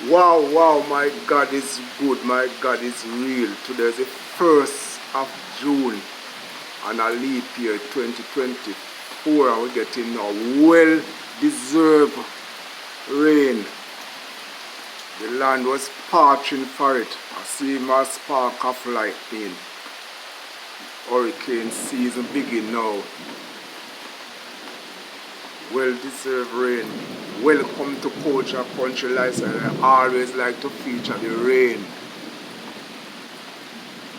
Wow, wow, my God is good, my God is real. Today is the 1st of June and a leap year 2024 and we're getting a well-deserved rain. The land was parching for it. I see my spark of lightning. Hurricane season begin now. Well-deserved rain. Welcome to Culture Country Lifestyle. I always like to feature the rain.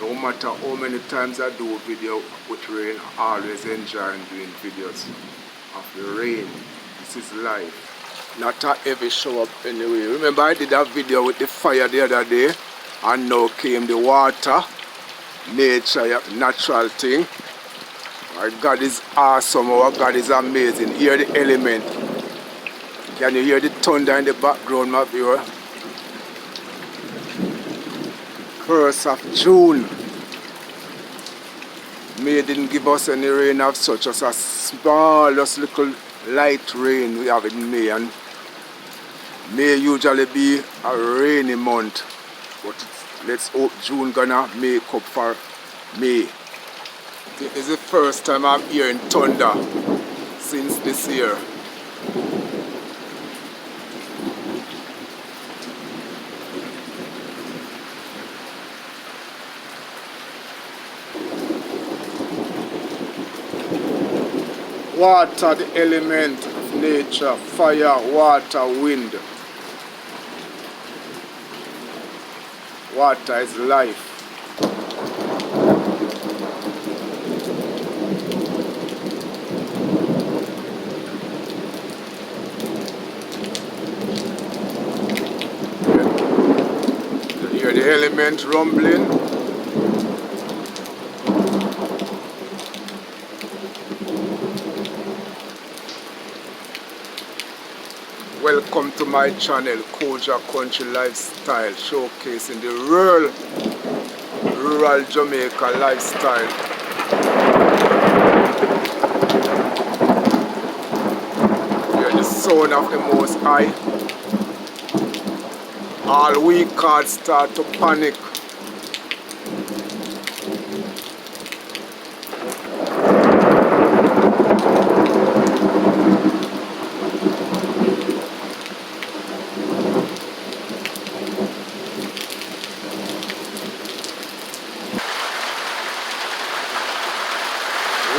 No matter how many times I do a video with rain, I always enjoy doing videos of the rain. This is life. Not a heavy shower anyway. Remember I did a video with the fire the other day and now came the water. Nature, natural thing. Our God is awesome, our God is amazing. Hear the element. Can you hear the thunder in the background, my viewer? 1st of June. May didn't give us any rain of such as a small, just little light rain we have in May. And May usually be a rainy month. But let's hope June gonna make up for May. This is the first time I'm hearing thunder since this year. Water, the element of nature, fire, water, wind. Water is life. You hear the element rumbling. Welcome to my channel, Culture Country Lifestyle, showcasing the rural Jamaica lifestyle. Hear the sound of the Most High. All weak cards start to panic.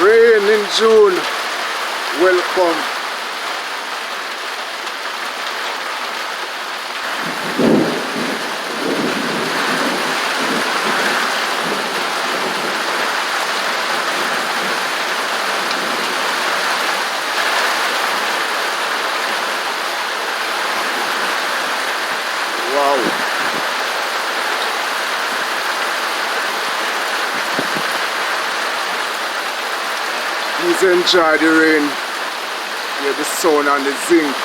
Rain in June, welcome. Wow. Please enjoy the rain. Hear the sound and the zinc.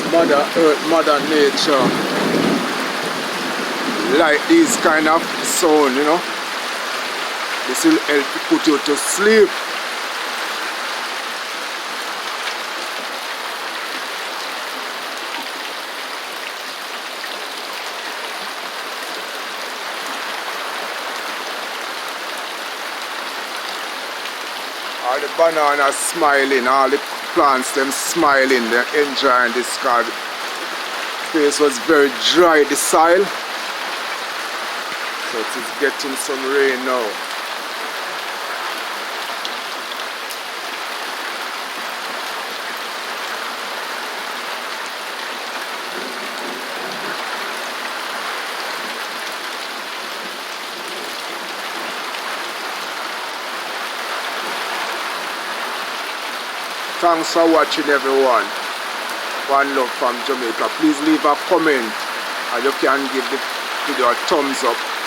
Mother Earth, Mother Nature, like this kind of sound, you know. This will help put you to sleep. All the bananas smiling, all the plants them smiling, they're enjoying this car. The place was very dry, the soil, so it is getting some rain now. Thanks for watching everyone. One love from Jamaica. Please leave a comment and you can give the video a thumbs up